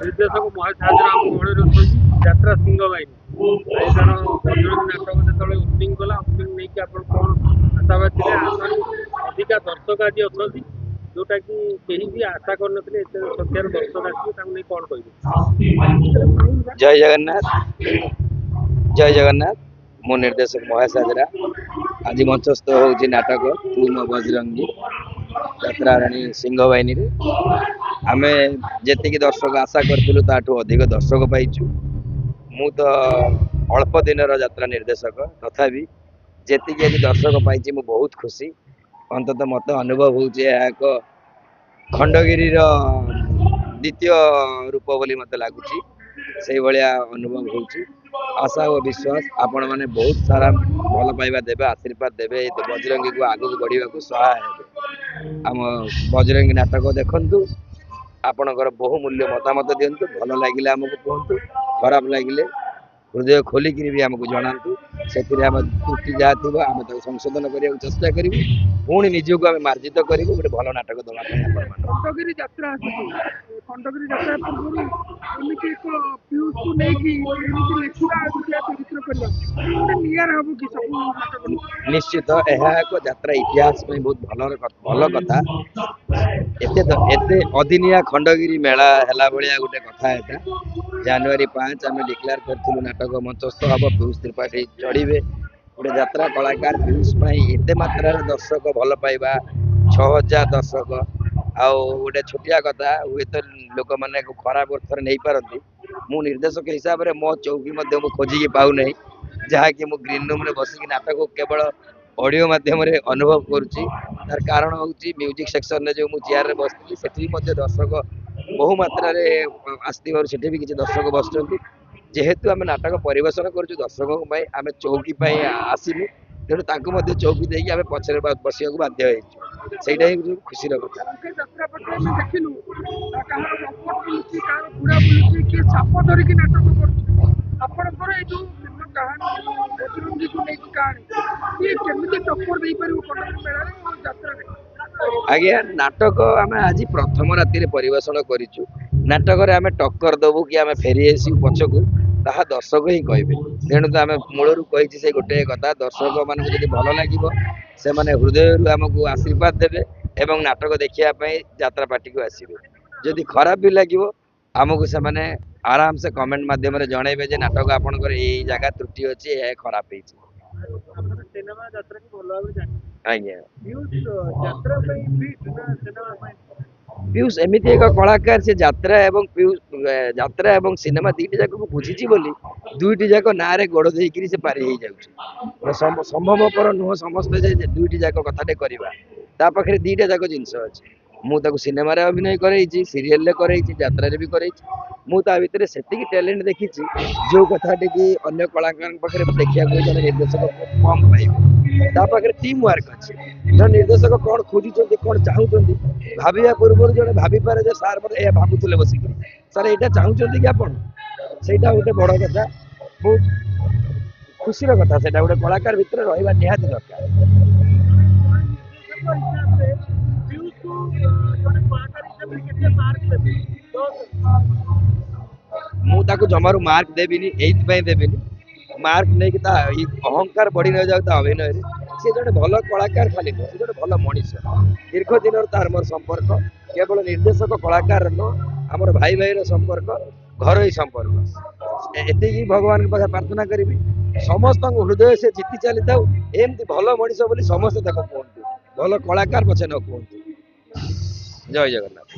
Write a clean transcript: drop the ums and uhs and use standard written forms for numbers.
ନିର୍ଦ୍ଦେଶକ ମହେଶ ହାଜରା ଆମ ଗହଣରେ ଅଛନ୍ତି। ଯାତ୍ରା ସିଂହ ବାହିନୀ ଆୟୋଜନ ବଜରଙ୍ଗୀ ନାଟକ ଯେତେବେଳେ ଓପନିଂ କଲା, ଓପନିଂ ନେଇକି ଆପଣ କ'ଣ ଆଶାବାଦୀ ଥିଲେ? ଆଶାରୁ ଅଧିକା ଦର୍ଶକ ଆଜି ଅଛନ୍ତି, ଯୋଉଟା କି କେହି ବି ଆଶା କରିନଥିଲେ ଏତେ ସଂଖ୍ୟାର ଦର୍ଶକ ଆସିବେ। ତାଙ୍କୁ ନେଇ କ'ଣ କହିବେ? ଜୟ ଜଗନ୍ନାଥ, ଜୟ ଜଗନ୍ନାଥ। ମୁଁ ନିର୍ଦ୍ଦେଶକ ମହେଶ ହାଜରା। ଆଜି ମଞ୍ଚସ୍ଥ ହଉଛି ନାଟକ ତୁ ମୋ ବଜରଙ୍ଗୀ ଯାତ୍ରାରାଣୀ ସିଂହ ବାହିନୀରେ। ଆମେ ଯେତିକି ଦର୍ଶକ ଆଶା କରିଥିଲୁ ତାଠୁ ଅଧିକ ଦର୍ଶକ ପାଇଛୁ। ମୁଁ ତ ଅଳ୍ପ ଦିନର ଯାତ୍ରା ନିର୍ଦ୍ଦେଶକ, ତଥାପି ଯେତିକି ଆଜି ଦର୍ଶକ ପାଇଛି ମୁଁ ବହୁତ ଖୁସି। ଅନ୍ତତଃ ମତେ ଅନୁଭବ ହଉଛି ଏହା ଏକ ଖଣ୍ଡଗିରିର ଦ୍ୱିତୀୟ ରୂପ ବୋଲି ମତେ ଲାଗୁଛି। ସେଇଭଳିଆ ଅନୁଭବ ହଉଛି। ଆଶା ଓ ବିଶ୍ୱାସ ଆପଣ ମାନେ ବହୁତ ସାରା ଭଲ ପାଇବା ଦେବେ, ଆଶୀର୍ବାଦ ଦେବେ, ଏ ବଜରଙ୍ଗୀକୁ ଆଗକୁ ବଢିବାକୁ ସହାୟ ହେବେ। ଆମ ବଜରଙ୍ଗୀ ନାଟକ ଦେଖନ୍ତୁ, ଆପଣଙ୍କର ବହୁମୂଲ୍ୟ ମତାମତ ଦିଅନ୍ତୁ। ଭଲ ଲାଗିଲେ ଆମକୁ କୁହନ୍ତୁ, ଖରାପ ଲାଗିଲେ ହୃଦୟ ଖୋଲିକିରି ବି ଆମକୁ ଜଣାନ୍ତୁ। ସେଥିରେ ଆମ ତ୍ରୁଟି ଯାହା ଥିବ ଆମେ ତାକୁ ସଂଶୋଧନ କରିବାକୁ ଚେଷ୍ଟା କରିବୁ। ପୁଣି ନିଜକୁ ଆମେ ମାର୍ଜିତ କରିବୁ ଗୋଟେ ଭଲ ନାଟକ ଦେବା ପାଇଁ। ଖଣ୍ଡଗିରି ଯାତ୍ରା ଆସୁଛି, ଖଣ୍ଡଗିରି ଯାତ୍ରା ପୂର୍ବରୁ ଏମିତି ଏକ ପିୟୁଷକୁ ନେଇକି ଏମିତି ଲେଖିବା ଦୁନିଆ ଚରିତ୍ର କରିବା ଗୋଟେ ନିଆରା ହବ କି ସବୁ ନାଟକ? ନିଶ୍ଚିତ ଏହା ଏକ ଯାତ୍ରା ଇତିହାସ ପାଇଁ ବହୁତ ଭଲ କଥା। ଏତେ ଅଦିନିଆ ଖଣ୍ଡଗିରି ମେଳା ହେଲା ଭଳିଆ ଗୋଟେ କଥା ଏଟା। ଜାନୁଆରୀ 5 ଆମେ ଡିକ୍ଲେୟାର କରିଥିଲୁ ନାଟକ ମଞ୍ଚସ୍ଥ ହବ, ପିୟୁଷ ତ୍ରିପାଠୀ ଚଢିବେ। ଗୋଟେ ଯାତ୍ରା କଳାକାର ପିୟୁଷ ପାଇଁ ଏତେ ମାତ୍ରାରେ ଦର୍ଶକ ଭଲ ପାଇବା, 6000 ଦର୍ଶକ ଆଉ ଗୋଟେ ଛୋଟିଆ କଥା। ହୁଏତ ଲୋକମାନେ ଖରାପ ଅର୍ଥରେ ନେଇପାରନ୍ତି। ମୁଁ ନିର୍ଦ୍ଦେଶକ ହିସାବରେ ମୋ ଚୌକି ମଧ୍ୟ ମୁଁ ଖୋଜିକି ପାଉନାହିଁ, ଯାହାକି ମୁଁ ଗ୍ରୀନ ରୁମ୍ ରେ ବସିକି ନାଟକ କେବଳ ଅଡିଓ ମାଧ୍ୟମରେ ଅନୁଭବ କରୁଛି। ତାର କାରଣ ହଉଛି ମ୍ୟୁଜିକ ସେକ୍ସନରେ ଯୋଉ ମୁଁ ଚେୟାରରେ ବସିଥିଲି, ସେଠି ମଧ୍ୟ ଦର୍ଶକ ବହୁ ମାତ୍ରାରେ ଆସିଥିବାରୁ ସେଠି ବି କିଛି ଦର୍ଶକ ବସୁଛନ୍ତି। ଯେହେତୁ ଆମେ ନାଟକ ପରିବେଷଣ କରୁଛୁ ଦର୍ଶକଙ୍କ ପାଇଁ, ଆମେ ଚୌକି ପାଇଁ ଆସିନୁ। ତେଣୁ ତାଙ୍କୁ ମଧ୍ୟ ଚୌକି ଦେଇକି ଆମେ ପଛରେ ବସିବାକୁ ବାଧ୍ୟ ହେଇଛୁ। ସେଇଟା ହିଁ ଖୁସିର କଥା। ଯାତ୍ରା ପଟେ ଆମେ ଦେଖିଲୁ କାହାର ରପଟ ବୁଲୁଛି, କାହାର ଘୋଡ଼ା ବୁଲୁଛି, କିଏ ସାପ ଧରିକି ନାଟକ କରୁଛି। ଆପଣଙ୍କର ଏଇ ଯୋଉ ଭିନ୍ନ କାହାଣୀ, ବଜରଙ୍ଗୀକୁ ନେଇକି କାହାଣୀ, କିଏ କେମିତି ଟକ୍କର ଦେଇପାରିବ ଖଣ୍ଡଗିରି ମେଳାରେ ଆଉ ଯାତ୍ରାରେ? ଆଜ୍ଞା, ନାଟକ ଆମେ ଆଜି ପ୍ରଥମ ରାତିରେ ପରିବେଷଣ କରିଛୁ। ନାଟକରେ ଆମେ ଟକ୍କର ଦବୁ କି ଆମେ ଫେରି ଆସିବୁ ପଛକୁ, ତାହା ଦର୍ଶକ ହିଁ କହିବେ। ତେଣୁ ତ ଆମେ ମୂଳରୁ କହିଛି ସେ ଗୋଟେ କଥା, ଦର୍ଶକ ମାନଙ୍କୁ ଯଦି ଭଲ ଲାଗିବ ସେମାନେ ହୃଦୟରୁ ଆମକୁ ଆଶୀର୍ବାଦ ଦେବେ ଏବଂ ନାଟକ ଦେଖିବା ପାଇଁ ଯାତ୍ରା ପାର୍ଟିକୁ ଆସିବେ। ଯଦି ଖରାପ ବି ଲାଗିବ ଆମକୁ ସେମାନେ ଆରାମସେ କମେଣ୍ଟ ମାଧ୍ୟମରେ ଜଣେଇବେ ଯେ ନାଟକ ଆପଣଙ୍କର ଏଇ ଜାଗା ତ୍ରୁଟି ଅଛି, ଏହା ଖରାପ ହେଇଛି। ସିନେମା ଯାତ୍ରାକୁ ଭଲ ଭାବରେ ଜାଣିବେ। ଆଜ୍ଞା, ଯାତ୍ରା ପାଇଁ ଫିଟ୍ ନା ସିନେମା ପାଇଁ? ପିୟୁଷ ଏମିତି ଏକ କଳାକାର, ସେ ଯାତ୍ରା ଏବଂ ସିନେମା ଦିଟି ଯାକକୁ ବୁଝିଛି ବୋଲି ଦୁଇଟି ଯାକ ନାଁରେ ଗୋଡ ଦେଇକିରି ସେ ପାରି ହେଇଯାଉଛି। ସମ୍ଭବପର ନୁହଁ ସମସ୍ତେ ଯେ ଦୁଇଟି ଯାକ କଥାଟେ କରିବା। ତା ପାଖରେ ଦିଟା ଯାକ ଜିନିଷ ଅଛି। ମୁଁ ତାକୁ ସିନେମାରେ ଅଭିନୟ କରେଇଛି, ସିରିଏଲରେ କରେଇଛି, ଯାତ୍ରାରେ ବି କରେଇଛି। ମୁଁ ତା ଭିତରେ ସେତିକି ଟ୍ୟାଲେଣ୍ଟ ଦେଖିଛି ଯୋଉ କଥାଟି କି ଅନ୍ୟ କଳାକାରଙ୍କ ପାଖରେ ଦେଖିବାକୁ ଜଣେ ନିର୍ଦ୍ଦେଶକ କମ ପାଇବେ। ତା ପାଖରେ ଟିମ୍ ୱାର୍କ ଅଛି। ଜଣେ ନିର୍ଦ୍ଦେଶକ କଣ ଖୋଜୁଛନ୍ତି, କଣ ଚାହୁଁଛନ୍ତି, ଭାବିବା ପୂର୍ବରୁ ଜଣେ ଭାବିପାରେ ଯେ ସାର୍ ମୋତେ ଏହା ଭାବୁଥିଲେ ବସିକିରି, ସାର୍ ଏଇଟା ଚାହୁଁଛନ୍ତି କି ଆପଣ? ସେଇଟା ଗୋଟେ ବଡ କଥା, ବହୁତ ଖୁସିର କଥା। ସେଇଟା ଗୋଟେ କଳାକାର ଭିତରେ ରହିବା ନିହାତି ଦରକାର। ମୁଁ ତାକୁ ଜମାରୁ ମାର୍କ ଦେବିନି, ଏଇଥିପାଇଁ ଦେବିନି, ମାର୍କ ନେଇକି ତା ଅହଙ୍କାର ବଢି ନ ଯାଉ ତା ଅଭିନୟରେ। ସେ ଜଣେ ଭଲ କଳାକାର ଖାଲି ନୁହଁ, ସେ ଜଣେ ଭଲ ମଣିଷ। ଦୀର୍ଘ ଦିନର ତାର ମୋର ସମ୍ପର୍କ କେବଳ ନିର୍ଦ୍ଦେଶକ କଳାକାର ନୁହଁ, ଆମର ଭାଇ ଭାଇର ସମ୍ପର୍କ, ଘରୋଇ ସମ୍ପର୍କ। ଏତିକି ଭଗବାନଙ୍କ ପାଖରେ ପ୍ରାର୍ଥନା କରିବି ସମସ୍ତଙ୍କ ହୃଦୟ ସେ ଜିତି ଚାଲିଥାଉ। ଏମିତି ଭଲ ମଣିଷ ବୋଲି ସମସ୍ତେ ତାକୁ କୁହନ୍ତୁ, ଭଲ କଳାକାର ପଛେ ନ କୁହନ୍ତୁ। ଜୟ ଜଗନ୍ନାଥ।